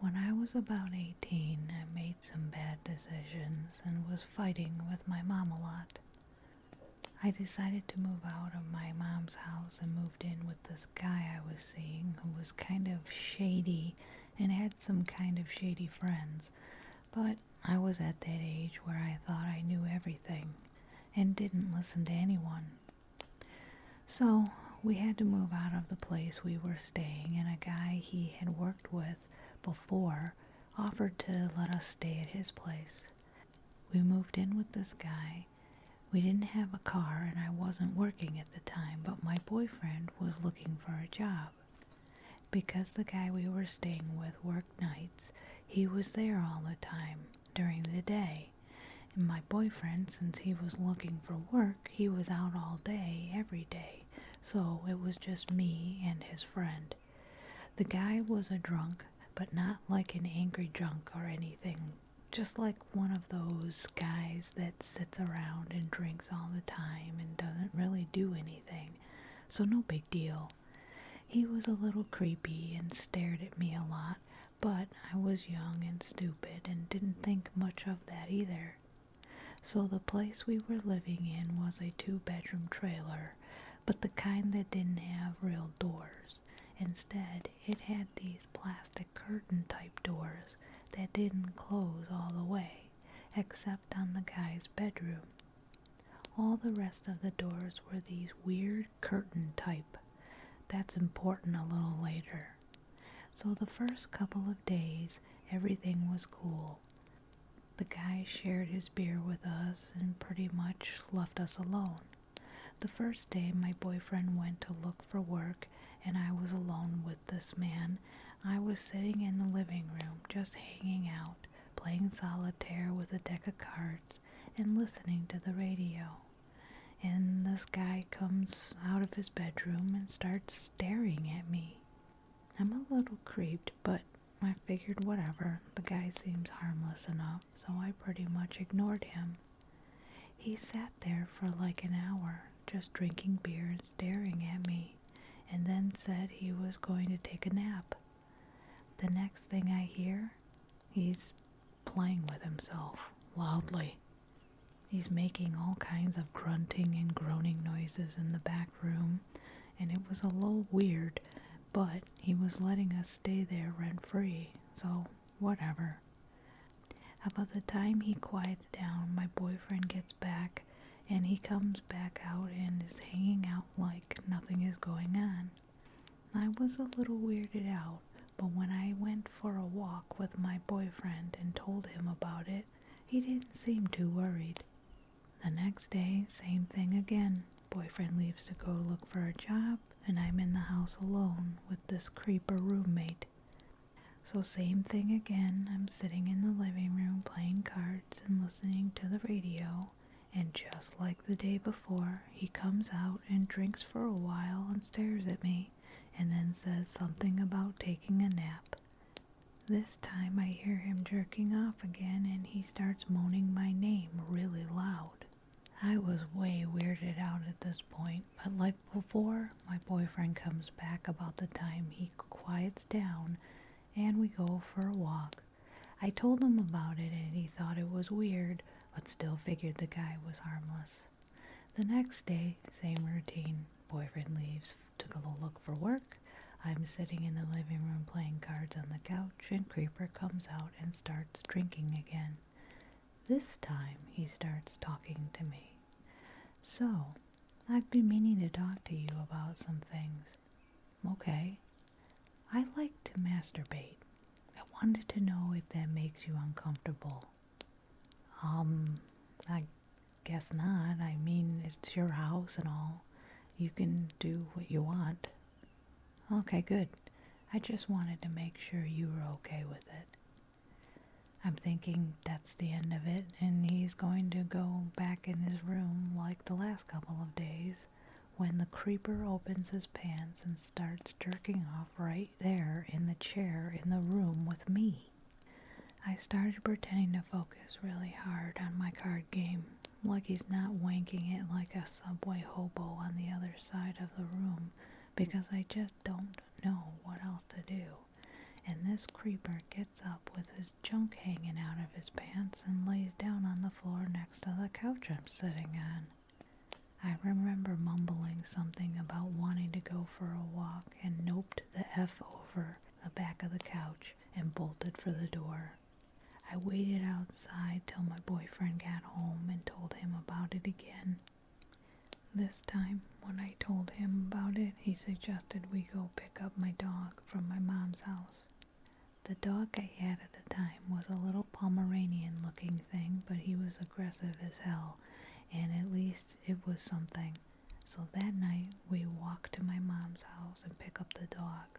When I was about 18, I made some bad decisions and was fighting with my mom a lot. I decided to move out of my mom's house and moved in with this guy I was seeing who was kind of shady and had some kind of shady friends. But I was at that age where I thought I knew everything and didn't listen to anyone. So we had to move out of the place we were staying, and a guy he had worked with before offered to let us stay at his place. We moved in with this guy. We didn't have a car and I wasn't working at the time, but my boyfriend was looking for a job. Because the guy we were staying with worked nights, he was there all the time during the day. And my boyfriend, since he was looking for work, he was out all day, every day. So it was just me and his friend. The guy was a drunk, but not like an angry drunk or anything. Just like one of those guys that sits around and drinks all the time and doesn't really do anything. So no big deal. He was a little creepy and stared at me a lot, but I was young and stupid and didn't think much of that either. So the place we were living in was a 2-bedroom trailer, but the kind that didn't have real doors. Instead, it had these plastic curtain type doors that didn't close all the way, except on the guy's bedroom. All the rest of the doors were these weird curtain type. That's important a little later. So the first couple of days, everything was cool. The guy shared his beer with us and pretty much left us alone. The first day my boyfriend went to look for work and I was alone with this man. I was sitting in the living room just hanging out, playing solitaire with a deck of cards and listening to the radio. And this guy comes out of his bedroom and starts staring at me. I'm a little creeped, but I figured whatever, the guy seems harmless enough, so I pretty much ignored him. He sat there for like an hour, just drinking beer and staring at me, and then said he was going to take a nap. The next thing I hear, he's playing with himself, loudly. He's making all kinds of grunting and groaning noises in the back room, and it was a little weird, but he was letting us stay there rent-free, so whatever. About the time he quiets down, my boyfriend gets back, and he comes back out and is hanging out like nothing is going on. I was a little weirded out, but when I went for a walk with my boyfriend and told him about it, he didn't seem too worried. The next day, same thing again. Boyfriend leaves to go look for a job, and I'm in the house alone with this creeper roommate. So same thing again, I'm sitting in the living room playing cards and listening to the radio, and just like the day before, he comes out and drinks for a while and stares at me, and then says something about taking a nap. This time I hear him jerking off again, and he starts moaning my name really loud. I was way weirded out at this point, but like before, my boyfriend comes back about the time he quiets down, and we go for a walk. I told him about it and he thought it was weird, but still figured the guy was harmless. The next day, same routine. Boyfriend leaves to go look for work. I'm sitting in the living room playing cards on the couch, and Creeper comes out and starts drinking again. This time he starts talking to me. So, I've been meaning to talk to you about some things. Okay. I like to masturbate. I wanted to know if that makes you uncomfortable. I guess not. I mean, it's your house and all. You can do what you want. Okay, good. I just wanted to make sure you were okay with it. I'm thinking that's the end of it, and he's going to go back in his room like the last couple of days, when the creeper opens his pants and starts jerking off right there in the chair in the room with me. I started pretending to focus really hard on my card game, like he's not wanking it like a subway hobo on the other side of the room, because I just don't know what else to do. And this creeper gets up with his junk hanging out of his pants and lays down on the floor next to the couch I'm sitting on. I remember mumbling something about wanting to go for a walk and noped the F over the back of the couch and bolted for the door. I waited outside till my boyfriend got home and told him about it again. This time, when I told him about it, he suggested we go pick up my dog from my mom's house. The dog I had at the time was a little Pomeranian-looking thing, but he was aggressive as hell, and at least it was something. So that night, we walked to my mom's house and pick up the dog.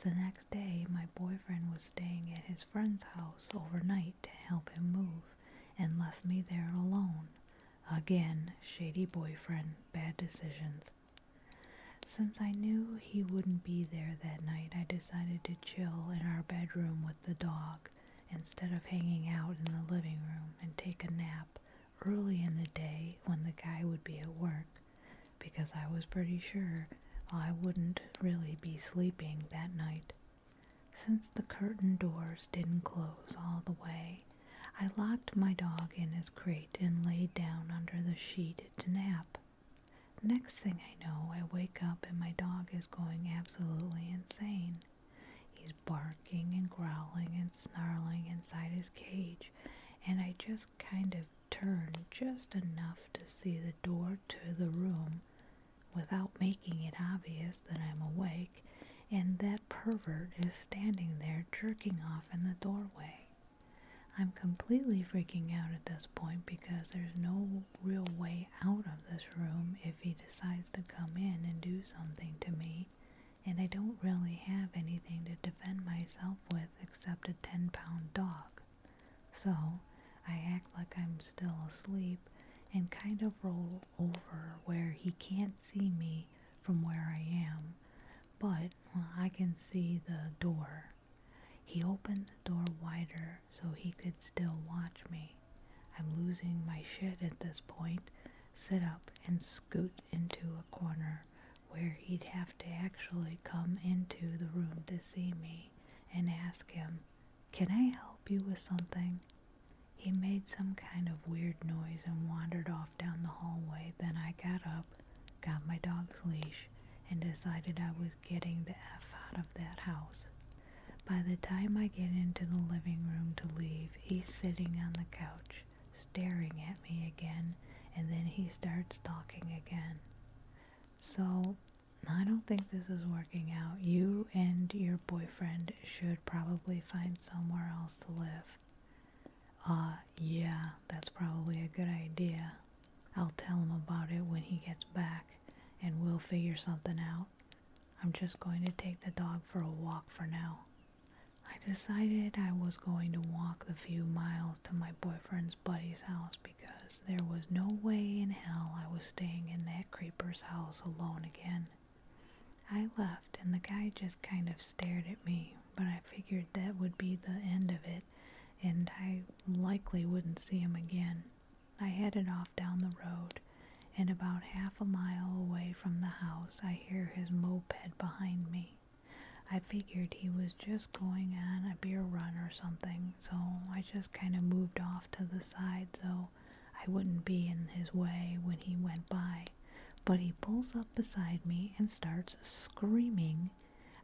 The next day, my boyfriend was staying at his friend's house overnight to help him move, and left me there alone. Again, shady boyfriend, bad decisions. Since I knew he wouldn't be there that night, I decided to chill in our bedroom with the dog instead of hanging out in the living room and take a nap early in the day when the guy would be at work, because I was pretty sure I wouldn't really be sleeping that night. Since the curtain doors didn't close all the way, I locked my dog in his crate and laid down under the sheet to nap. Next thing I know, I wake up and my dog is going absolutely insane. He's barking and growling and snarling inside his cage, and I just kind of turn just enough to see the door to the room without making it obvious that I'm awake, and that pervert is standing there jerking off in the doorway. I'm completely freaking out at this point because there's no real way out of this room if he decides to come in and do something to me, and I don't really have anything to defend myself with except a 10-pound dog. So I act like I'm still asleep and kind of roll over where he can't see me from where I am, but I can see the door. He opened the door wider so he could still watch me. I'm losing my shit at this point, sit up and scoot into a corner where he'd have to actually come into the room to see me and ask him, "Can I help you with something?" He made some kind of weird noise and wandered off down the hallway. Then I got up, got my dog's leash, and decided I was getting the F out of that house. By the time I get into the living room to leave, he's sitting on the couch, staring at me again, and then he starts talking again. So, I don't think this is working out. You and your boyfriend should probably find somewhere else to live. Yeah, that's probably a good idea. I'll tell him about it when he gets back, and we'll figure something out. I'm just going to take the dog for a walk for now. I decided I was going to walk the few miles to my boyfriend's buddy's house because there was no way in hell I was staying in that creeper's house alone again. I left and the guy just kind of stared at me, but I figured that would be the end of it and I likely wouldn't see him again. I headed off down the road, and about half a mile away from the house I hear his moped behind me. I figured he was just going on a beer run or something, so I just kind of moved off to the side so I wouldn't be in his way when he went by. But he pulls up beside me and starts screaming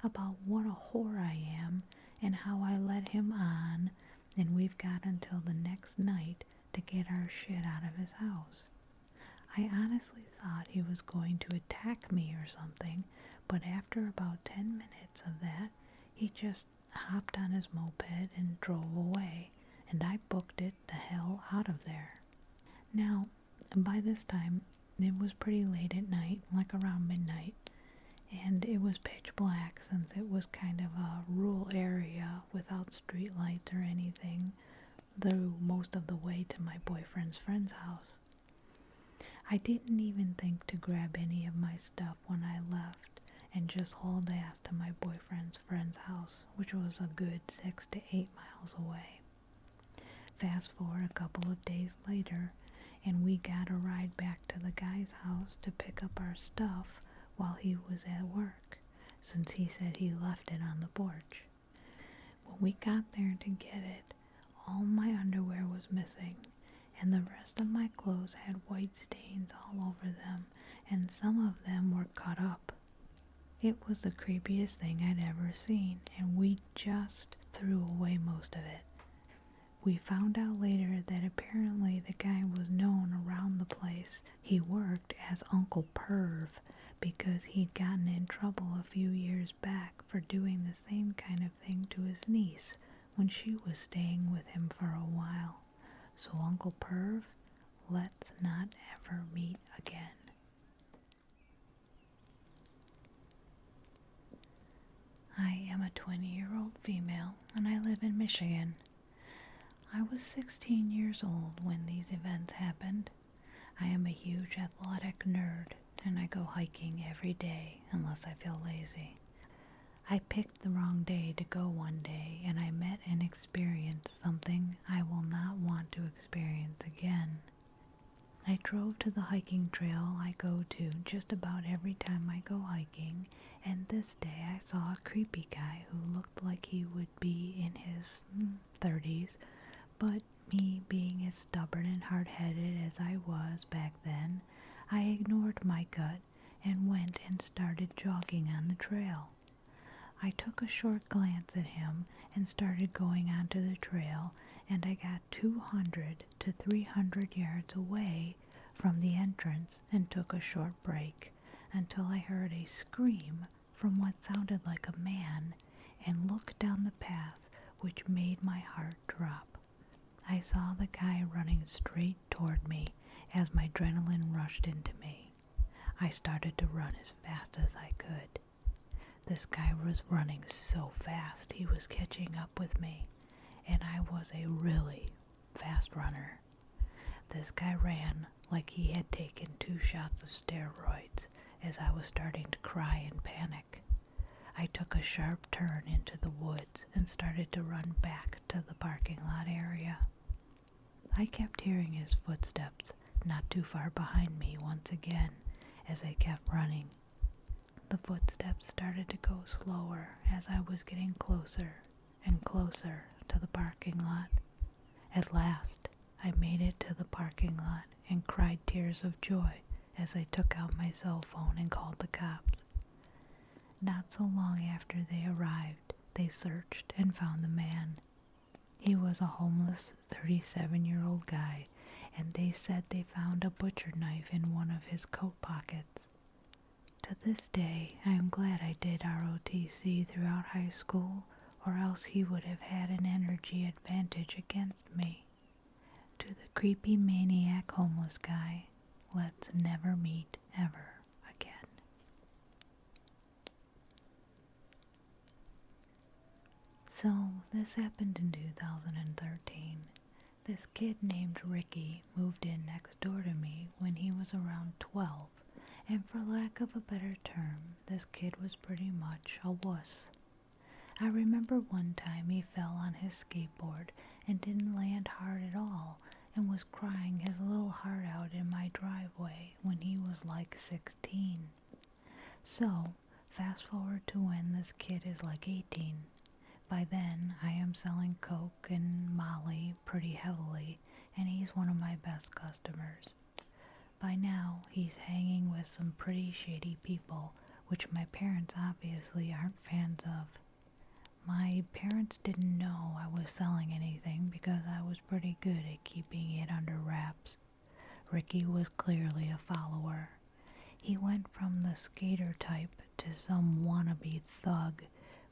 about what a whore I am and how I let him on, and we've got until the next night to get our shit out of his house. I honestly thought he was going to attack me or something, but after about 10 minutes of that, he just hopped on his moped and drove away, and I booked it the hell out of there. Now, by this time, it was pretty late at night, like around midnight, and it was pitch black since it was kind of a rural area without street lights or anything through most of the way to my boyfriend's friend's house. I didn't even think to grab any of my stuff when I left and just hauled ass to my boyfriend's friend's house, which was a good 6 to 8 miles away. Fast forward a couple of days later, and we got a ride back to the guy's house to pick up our stuff while he was at work, since he said he left it on the porch. When we got there to get it, all my underwear was missing, and the rest of my clothes had white stains all over them, and some of them were cut up. It was the creepiest thing I'd ever seen, and we just threw away most of it. We found out later that apparently the guy was known around the place. He worked as Uncle Perv because he'd gotten in trouble a few years back for doing the same kind of thing to his niece when she was staying with him for a while. So Uncle Perv, let's not ever meet again. I am a 20-year-old female and I live in Michigan. I was 16 years old when these events happened. I am a huge athletic nerd and I go hiking every day unless I feel lazy. I picked the wrong day to go one day and I met and experienced something I will not want to experience again. I drove to the hiking trail I go to just about every time I go hiking, and this day I saw a creepy guy who looked like he would be in his 30s, but me being as stubborn and hard-headed as I was back then, I ignored my gut and went and started jogging on the trail. I took a short glance at him and started going onto the trail, and I got 200 to 300 yards away from the entrance and took a short break until I heard a scream from what sounded like a man and looked down the path, which made my heart drop. I saw the guy running straight toward me as my adrenaline rushed into me. I started to run as fast as I could. This guy was running so fast he was catching up with me, and I was a really fast runner. This guy ran like he had taken 2 shots of steroids as I was starting to cry in panic. I took a sharp turn into the woods and started to run back to the parking lot area. I kept hearing his footsteps not too far behind me once again as I kept running. The footsteps started to go slower as I was getting closer and closer to the parking lot. At last, I made it to the parking lot and cried tears of joy as I took out my cell phone and called the cops. Not so long after they arrived, they searched and found the man. He was a homeless 37-year-old guy, and they said they found a butcher knife in one of his coat pockets. To this day, I am glad I did ROTC throughout high school, or else he would have had an energy advantage against me. To the creepy maniac homeless guy, let's never meet ever again. So, this happened in 2013. This kid named Ricky moved in next door to me when he was around 12, and for lack of a better term, this kid was pretty much a wuss. I remember one time he fell on his skateboard and didn't land hard at all and was crying his little heart out in my driveway when he was like 16. So, fast forward to when this kid is like 18. By then, I am selling coke and Molly pretty heavily, and he's one of my best customers. By now, he's hanging with some pretty shady people, which my parents obviously aren't fans of. My parents didn't know I was selling anything because I was pretty good at keeping it under wraps. Ricky was clearly a follower. He went from the skater type to some wannabe thug,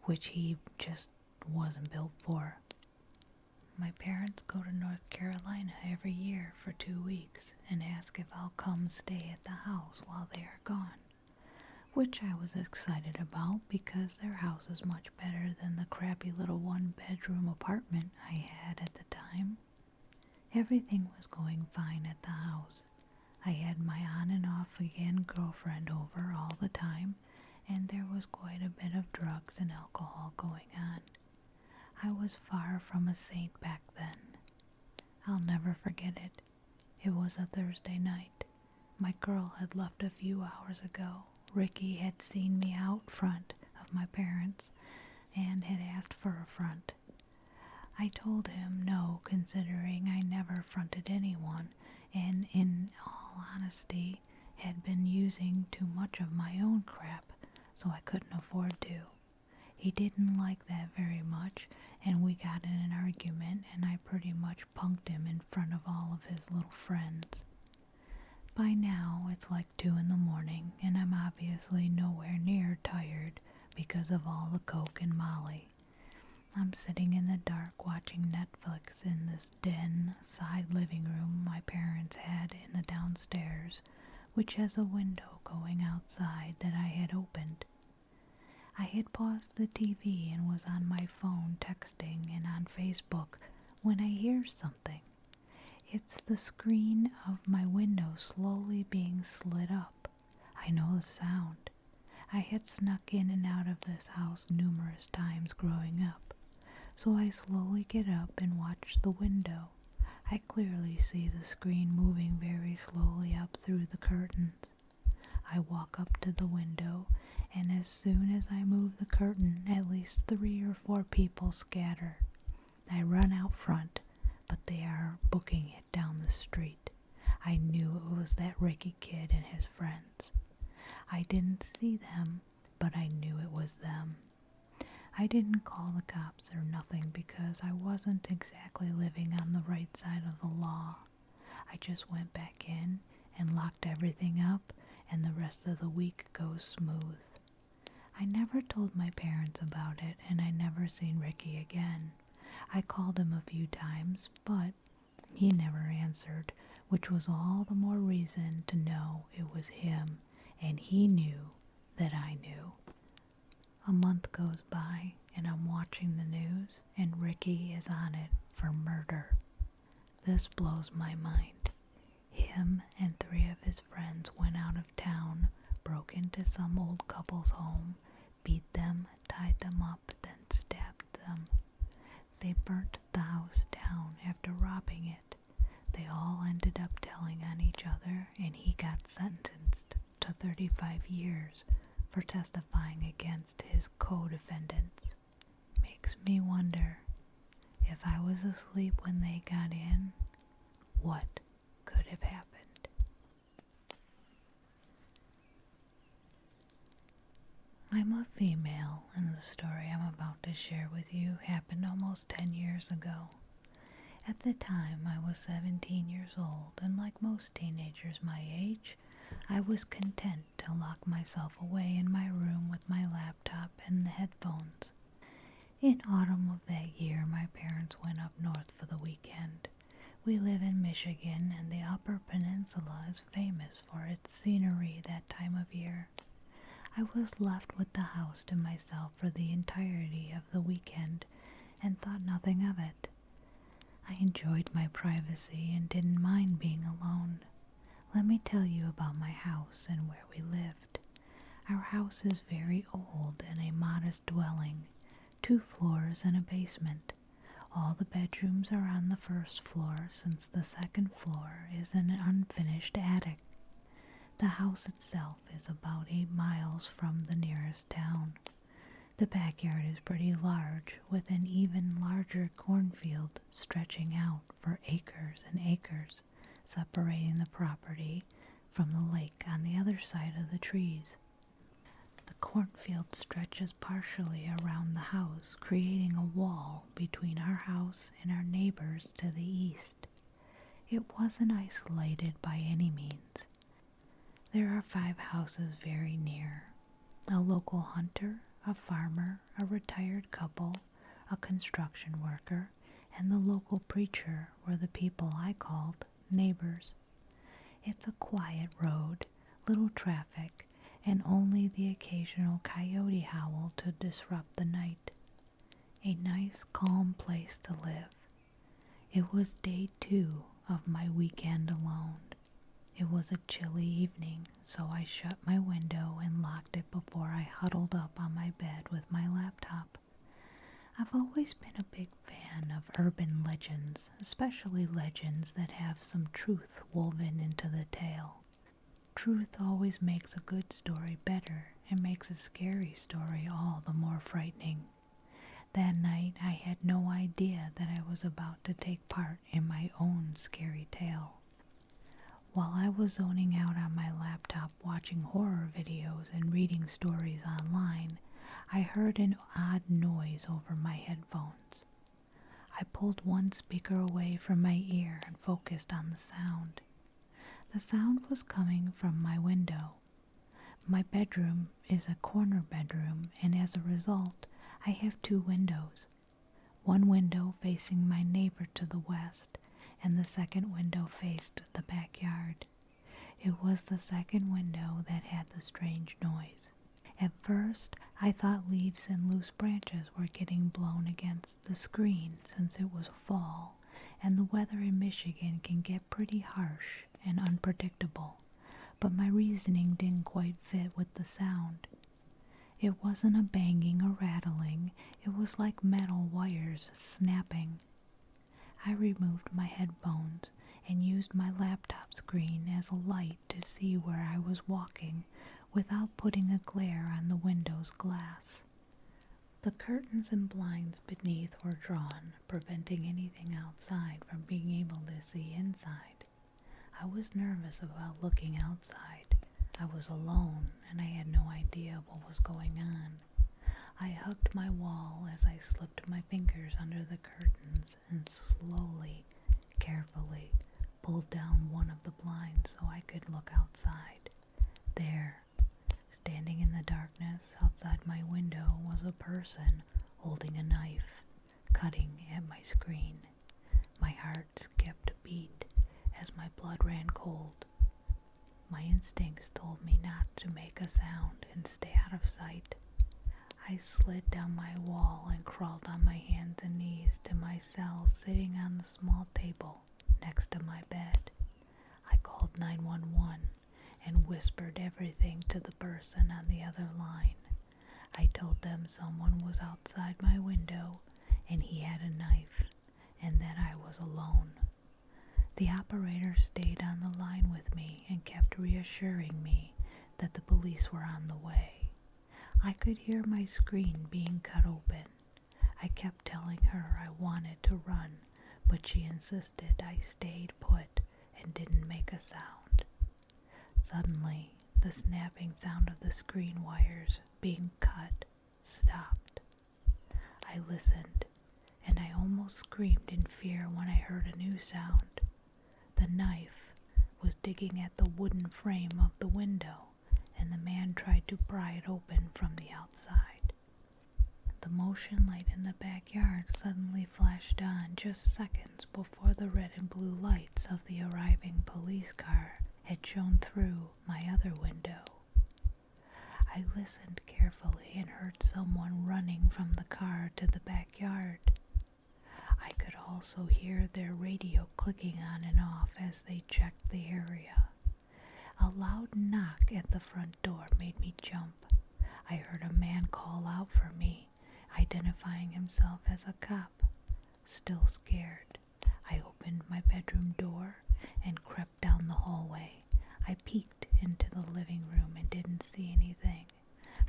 which he just wasn't built for. My parents go to North Carolina every year for 2 weeks and ask if I'll come stay at the house while they are gone, which I was excited about because their house is much better than the crappy little 1-bedroom apartment I had at the time. Everything was going fine at the house. I had my on and off again girlfriend over all the time, and there was quite a bit of drugs and alcohol going on. I was far from a saint back then. I'll never forget it. It was a Thursday night. My girl had left a few hours ago. Ricky had seen me out front of my parents and had asked for a front. I told him no, considering I never fronted anyone, and in all honesty, had been using too much of my own crap, so I couldn't afford to. He didn't like that very much, and we got in an argument, and I pretty much punked him in front of all of his little friends. By now, it's like 2 in the morning, and I'm obviously nowhere near tired because of all the coke and Molly. I'm sitting in the dark watching Netflix in this den side living room my parents had in the downstairs, which has a window going outside that I had opened. I had paused the TV and was on my phone texting and on Facebook when I hear something. It's the screen of my window slowly being slid up. I know the sound. I had snuck in and out of this house numerous times growing up, so I slowly get up and watch the window. I clearly see the screen moving very slowly up through the curtains. I walk up to the window, and as soon as I move the curtain, at least 3 or 4 people scatter. I run out front, but they are booking it down the street. I knew it was that Ricky kid and his friends. I didn't see them, but I knew it was them. I didn't call the cops or nothing because I wasn't exactly living on the right side of the law. I just went back in and locked everything up, and the rest of the week goes smooth. I never told my parents about it, and I never seen Ricky again. I called him a few times, but he never answered, which was all the more reason to know it was him, and he knew that I knew. A month goes by, and I'm watching the news, and Ricky is on it for murder. This blows my mind. Him and 3 of his friends went out of town, broke into some old couple's home, beat them, tied them up, then stabbed them. They burnt the house down after robbing it. They all ended up telling on each other, and he got sentenced to 35 years for testifying against his co-defendants. Makes me wonder, if I was asleep when they got in, what could have happened? I'm a female, and the story I'm about to share with you happened almost 10 years ago. At the time, I was 17 years old, and like most teenagers my age, I was content to lock myself away in my room with my laptop and the headphones. In autumn of that year, my parents went up north for the weekend. We live in Michigan, and the Upper Peninsula is famous for its scenery that time of year. I was left with the house to myself for the entirety of the weekend and thought nothing of it. I enjoyed my privacy and didn't mind being alone. Let me tell you about my house and where we lived. Our house is very old and a modest dwelling, 2 floors and a basement. All the bedrooms are on the first floor, since the second floor is an unfinished attic. The house itself is about 8 miles from the nearest town. The backyard is pretty large, with an even larger cornfield stretching out for acres and acres, separating the property from the lake on the other side of the trees. The cornfield stretches partially around the house, creating a wall between our house and our neighbors to the east. It wasn't isolated by any means. There are 5 houses very near. A local hunter, a farmer, a retired couple, a construction worker, and the local preacher were the people I called neighbors. It's a quiet road, little traffic, and only the occasional coyote howl to disrupt the night. A nice, calm place to live. It was day 2 of my weekend alone. It was a chilly evening, so I shut my window and locked it before I huddled up on my bed with my laptop. I've always been a big fan of urban legends, especially legends that have some truth woven into the tale. Truth always makes a good story better and makes a scary story all the more frightening. That night I had no idea that I was about to take part in my own scary tale. While I was zoning out on my laptop watching horror videos and reading stories online, I heard an odd noise over my headphones. I pulled one speaker away from my ear and focused on the sound. The sound was coming from my window. My bedroom is a corner bedroom, and as a result, I have two windows. One window facing my neighbor to the west, and the second window faced the backyard. It was the second window that had the strange noise. At first, I thought leaves and loose branches were getting blown against the screen since it was fall, and the weather in Michigan can get pretty harsh and unpredictable, but my reasoning didn't quite fit with the sound. It wasn't a banging or rattling, it was like metal wires snapping. I removed my headphones and used my laptop screen as a light to see where I was walking without putting a glare on the window's glass. The curtains and blinds beneath were drawn, preventing anything outside from being able to see inside. I was nervous about looking outside. I was alone, and I had no idea what was going on. I hugged my wall as I slipped my fingers under the curtains and slowly, carefully, pulled down one of the blinds so I could look outside. There, standing in the darkness outside my window, was a person holding a knife, cutting at my screen. My heart skipped a beat as my blood ran cold. My instincts told me not to make a sound and stay out of sight. I slid down my wall and crawled on my hands and knees to my cell sitting on the small table next to my bed. I called 911 and whispered everything to the person on the other line. I told them someone was outside my window and he had a knife and that I was alone. The operator stayed on the line with me and kept reassuring me that the police were on the way. I could hear my screen being cut open. I kept telling her I wanted to run, but she insisted I stayed put and didn't make a sound. Suddenly, the snapping sound of the screen wires being cut stopped. I listened, and I almost screamed in fear when I heard a new sound. The knife was digging at the wooden frame of the window, and the man tried to pry it open from the outside. The motion light in the backyard suddenly flashed on just seconds before the red and blue lights of the arriving police car had shone through my other window. I listened carefully and heard someone running from the car to the backyard. I could also hear their radio clicking on and off as they checked the area. A loud knock at the front door made me jump. I heard a man call out for me, identifying himself as a cop. Still scared, I opened my bedroom door and crept down the hallway. I peeked into the living room and didn't see anything.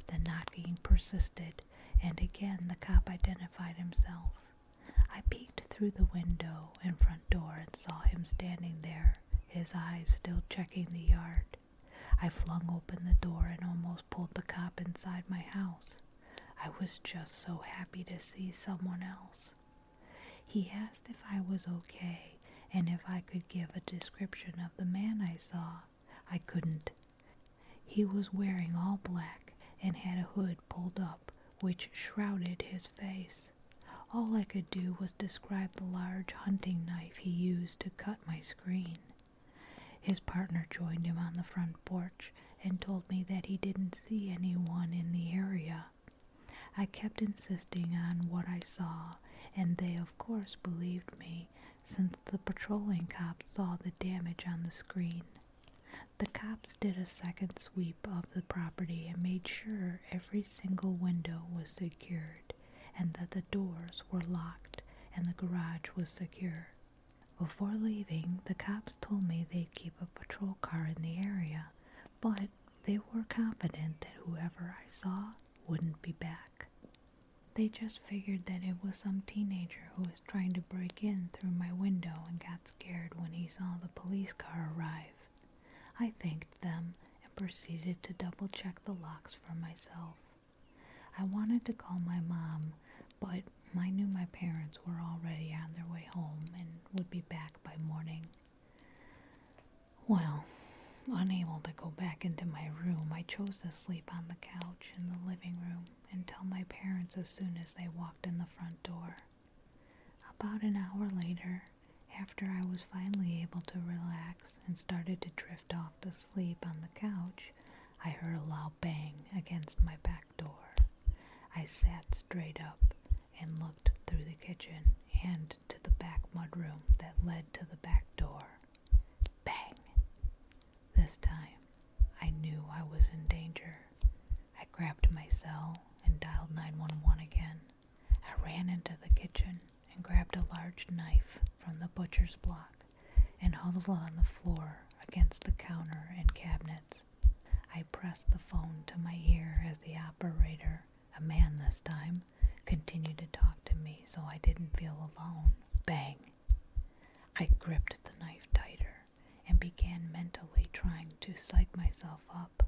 The knocking persisted, and again the cop identified himself. I peeked through the window and front door and saw him standing there, his eyes still checking the yard. I flung open the door and almost pulled the cop inside my house. I was just so happy to see someone else. He asked if I was okay and if I could give a description of the man I saw. I couldn't. He was wearing all black and had a hood pulled up, which shrouded his face. All I could do was describe the large hunting knife he used to cut my screen. His partner joined him on the front porch and told me that he didn't see anyone in the area. I kept insisting on what I saw, and they of course believed me, since the patrolling cops saw the damage on the screen. The cops did a second sweep of the property and made sure every single window was secured, and that the doors were locked and the garage was secure. Before leaving, the cops told me they'd keep a patrol car in the area, but they were confident that whoever I saw wouldn't be back. They just figured that it was some teenager who was trying to break in through my window and got scared when he saw the police car arrive. I thanked them and proceeded to double check the locks for myself. I wanted to call my mom, but I knew my parents were already on their way home and would be back by morning. Well, unable to go back into my room, I chose to sleep on the couch in the living room and tell my parents as soon as they walked in the front door. About an hour later, after I was finally able to relax and started to drift off to sleep on the couch, I heard a loud bang against my back door. I sat straight up and looked through the kitchen and to the back mudroom that led to the back door. Bang! This time, I knew I was in danger. I grabbed my cell and dialed 911 again. I ran into the kitchen and grabbed a large knife from the butcher's block and huddled on the floor against the counter and cabinets. I pressed the phone to my ear as the operator, a man this time, continued to talk to me so I didn't feel alone. Bang! I gripped the knife tighter and began mentally trying to psych myself up.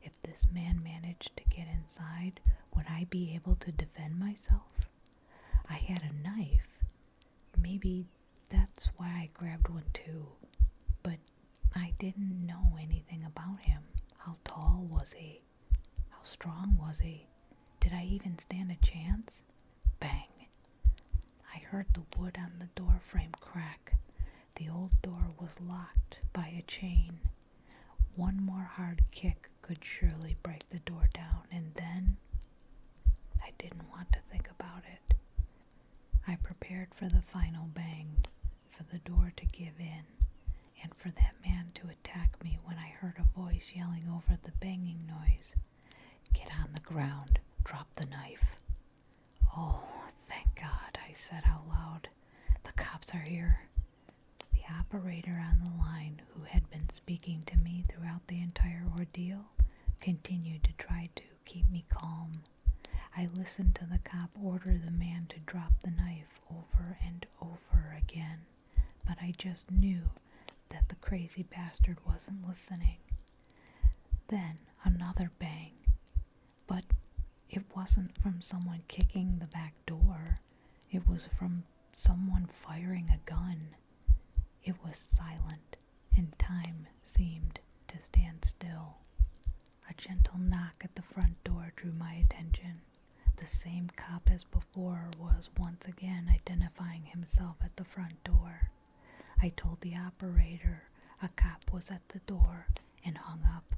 If this man managed to get inside, would I be able to defend myself? I had a knife. Maybe that's why I grabbed one too. But I didn't know anything about him. How tall was he? How strong was he? Did I even stand a chance? Bang! I heard the wood on the door frame crack. The old door was locked by a chain. One more hard kick could surely break the door down, and then I didn't want to think about it. I prepared for the final bang, for the door to give in, and for that man to attack me when I heard a voice yelling over the banging noise. Get on the ground, drop the knife. Oh, thank God, I said out loud. The cops are here. The operator on the line, who had been speaking to me throughout the entire ordeal, continued to try to keep me calm. I listened to the cop order the man to drop the knife over and over again, but I just knew that the crazy bastard wasn't listening. Then another bang, but it wasn't from someone kicking the back door. It was from someone firing a gun. It was silent, and time seemed to stand still. A gentle knock at the front door drew my attention. The same cop as before was once again identifying himself at the front door. I told the operator a cop was at the door and hung up.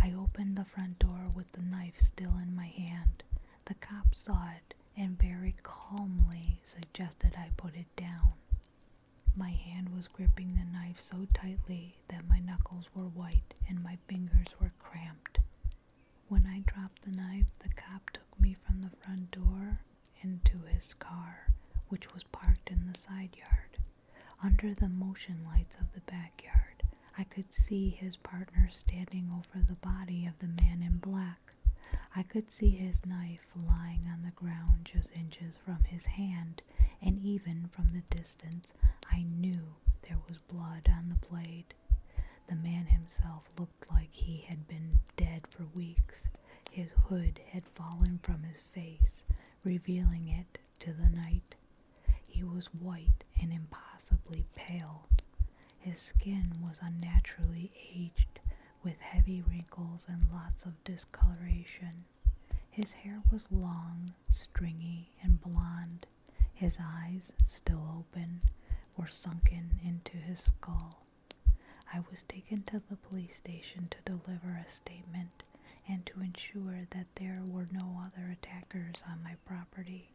I opened the front door with the knife still in my hand. The cop saw it and very calmly suggested I put it down. My hand was gripping the knife so tightly that my knuckles were white and my fingers were cramped. When I dropped the knife, the cop took me from the front door into his car, which was parked in the side yard. Under the motion lights of the backyard, I could see his partner standing over the body of the man in black. I could see his knife lying on the ground just inches from his hand, and even from the distance, I knew there was blood on the blade. The man himself looked like he had been dead for weeks. His hood had fallen from his face, revealing it to the night. He was white and impossibly pale. His skin was unnaturally aged, with heavy wrinkles and lots of discoloration. His hair was long, stringy, and blonde. His eyes, still open, were sunken into his skull. I was taken to the police station to deliver a statement and to ensure that there were no other attackers on my property.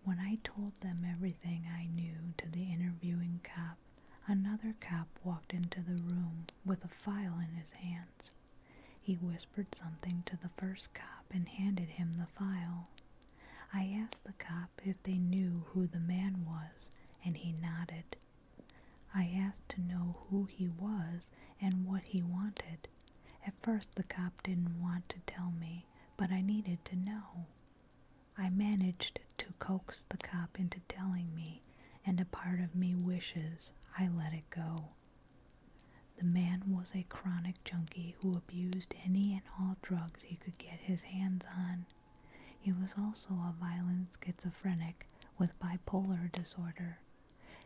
When I told them everything I knew to the interviewing cop, another cop walked into the room with a file in his hands. He whispered something to the first cop and handed him the file. I asked the cop if they knew who the man was, and he nodded. I asked to know who he was and what he wanted. At first the cop didn't want to tell me, but I needed to know. I managed to coax the cop into telling me, and a part of me wishes I let it go. The man was a chronic junkie who abused any and all drugs he could get his hands on. He was also a violent schizophrenic with bipolar disorder.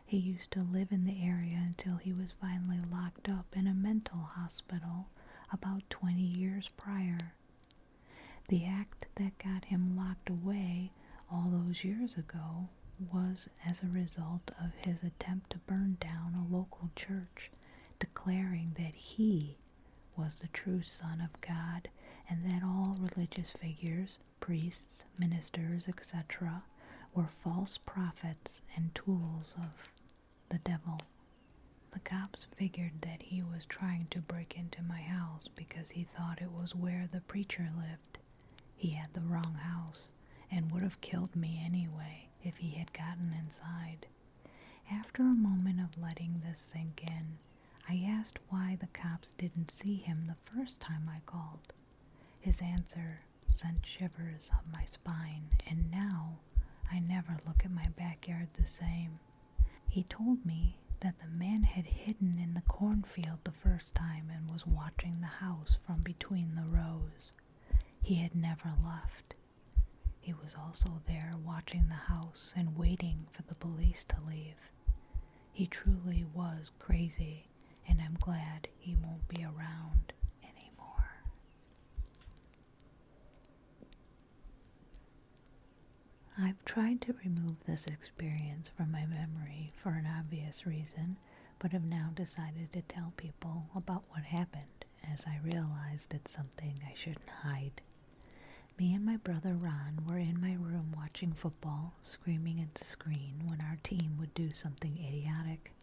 He used to live in the area until he was finally locked up in a mental hospital about 20 years prior. The act that got him locked away all those years ago was as a result of his attempt to burn down a local church, declaring that he was the true Son of God and that all religious figures, priests, ministers, etc., were false prophets and tools of the devil. The cops figured that he was trying to break into my house because he thought it was where the preacher lived. He had the wrong house and would have killed me anyway if he had gotten inside. After a moment of letting this sink in, I asked why the cops didn't see him the first time I called. His answer sent shivers up my spine, and now I never look at my backyard the same. He told me that the man had hidden in the cornfield the first time and was watching the house from between the rows. He had never left. He was also there watching the house and waiting for the police to leave. He truly was crazy, and I'm glad he won't be around anymore. I've tried to remove this experience from my memory for an obvious reason, but have now decided to tell people about what happened, as I realized it's something I shouldn't hide. Me and my brother Ron were in my room watching football, screaming at the screen when our team would do something idiotic.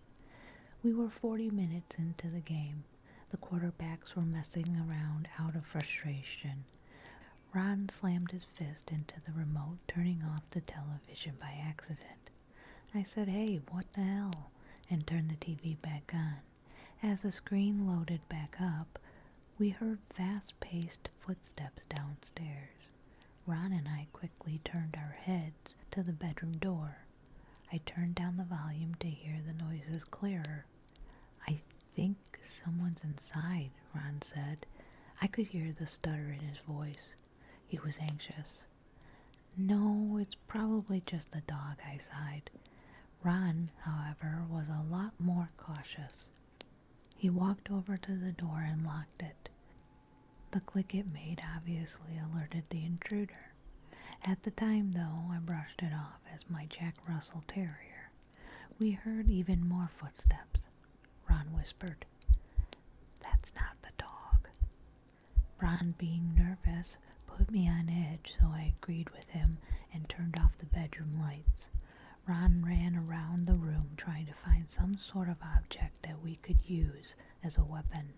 We were 40 minutes into the game. The quarterbacks were messing around out of frustration. Ron slammed his fist into the remote, turning off the television by accident. I said, "Hey, what the hell?" and turned the TV back on. As the screen loaded back up, we heard fast-paced footsteps downstairs. Ron and I quickly turned our heads to the bedroom door. I turned down the volume to hear the noises clearer. "I think someone's inside," Ron said. I could hear the stutter in his voice. He was anxious. "No, it's probably just the dog," I sighed. Ron, however, was a lot more cautious. He walked over to the door and locked it. The click it made obviously alerted the intruder. At the time, though, I brushed it off as my Jack Russell Terrier. We heard even more footsteps. Ron whispered, "That's not the dog." Ron, being nervous, put me on edge, so I agreed with him and turned off the bedroom lights. Ron ran around the room trying to find some sort of object that we could use as a weapon.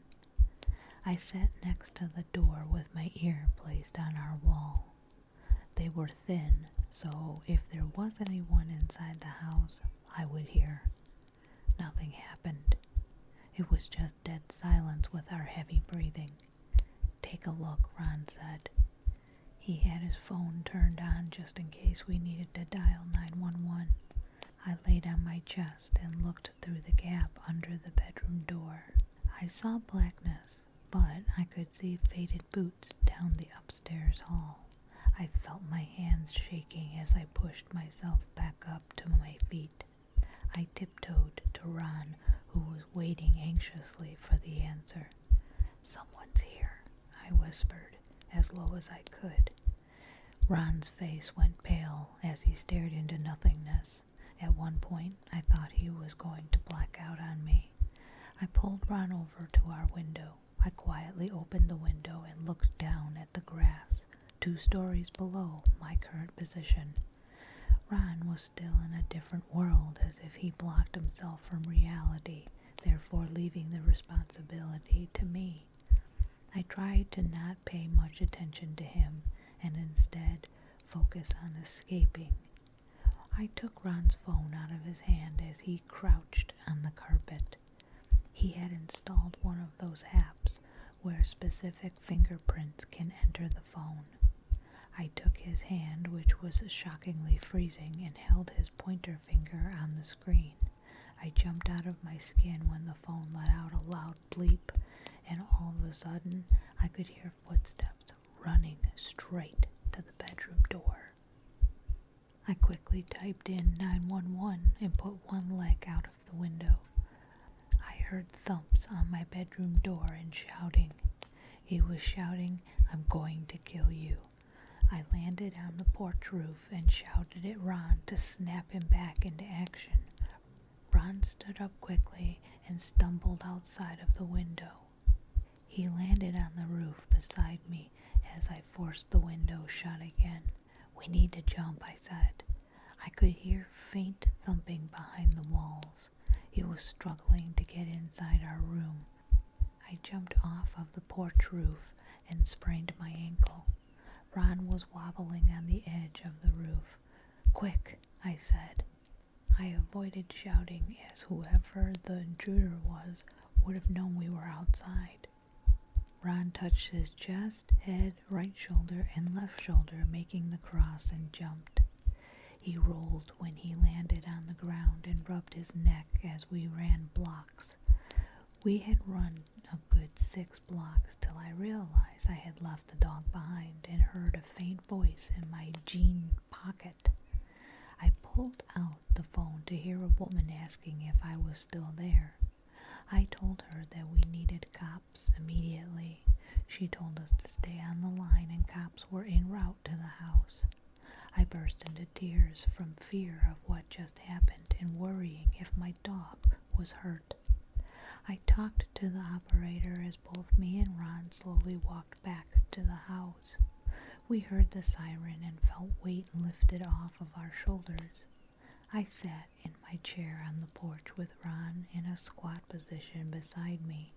I sat next to the door with my ear placed on our wall. They were thin, so if there was anyone inside the house, I would hear. Nothing happened. It was just dead silence with our heavy breathing. "Take a look," Ron said. He had his phone turned on just in case we needed to dial 911. I laid on my chest and looked through the gap under the bedroom door. I saw blackness, but I could see faded boots down the upstairs hall. I felt my hands shaking as I pushed myself back up to my feet. I tiptoed to Ron, who was waiting anxiously for the answer. "Someone's here," I whispered, as low as I could. Ron's face went pale as he stared into nothingness. At one point, I thought he was going to black out on me. I pulled Ron over to our window. I quietly opened the window and looked down at the grass, 2 stories below my current position. Ron was still in a different world, as if he blocked himself from reality, therefore leaving the responsibility to me. I tried to not pay much attention to him and instead focus on escaping. I took Ron's phone out of his hand as he crouched on the carpet. He had installed one of those apps where specific fingerprints can enter the phone. I took his hand, which was shockingly freezing, and held his pointer finger on the screen. I jumped out of my skin when the phone let out a loud bleep, and all of a sudden I could hear footsteps running straight to the bedroom door. I quickly typed in 911 and put one leg out of the window. I heard thumps on my bedroom door and shouting. He was shouting, "I'm going to kill you." I landed on the porch roof and shouted at Ron to snap him back into action. Ron stood up quickly and stumbled outside of the window. He landed on the roof beside me as I forced the window shut again. "We need to jump," I said. I could hear faint thumping behind the walls. He was struggling to get inside our room. I jumped off of the porch roof and sprained my ankle. Ron was wobbling on the edge of the roof. "Quick," I said. I avoided shouting as whoever the intruder was would have known we were outside. Ron touched his chest, head, right shoulder, and left shoulder, making the cross, and jumped. He rolled when he landed on the ground and rubbed his neck as we ran blocks. We had run a good 6 blocks till I realized I had left the dog behind and heard a faint voice in my jean pocket. I pulled out the phone to hear a woman asking if I was still there. I told her that we needed cops immediately. She told us to stay on the line and cops were en route to the house. I burst into tears from fear of what just happened and worrying if my dog was hurt. I talked to the operator as both me and Ron slowly walked back to the house. We heard the siren and felt weight lifted off of our shoulders. I sat in my chair on the porch with Ron in a squat position beside me,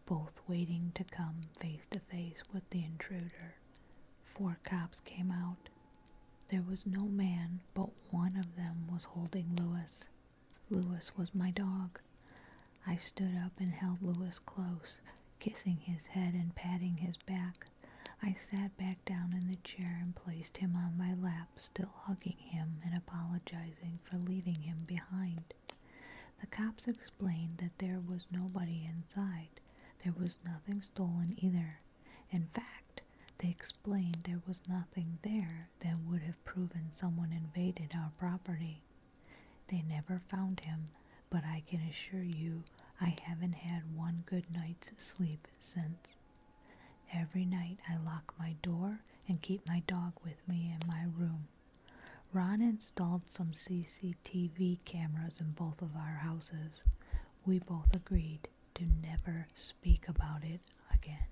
both waiting to come face to face with the intruder. 4 cops came out. There was no man, but one of them was holding Lewis. Lewis was my dog. I stood up and held Lewis close, kissing his head and patting his back. I sat back down in the chair and placed him on my lap, still hugging him and apologizing for leaving him behind. The cops explained that there was nobody inside. There was nothing stolen either. In fact, they explained there was nothing there that would have proven someone invaded our property. They never found him, but I can assure you I haven't had one good night's sleep since. Every night I lock my door and keep my dog with me in my room. Ron installed some CCTV cameras in both of our houses. We both agreed to never speak about it again.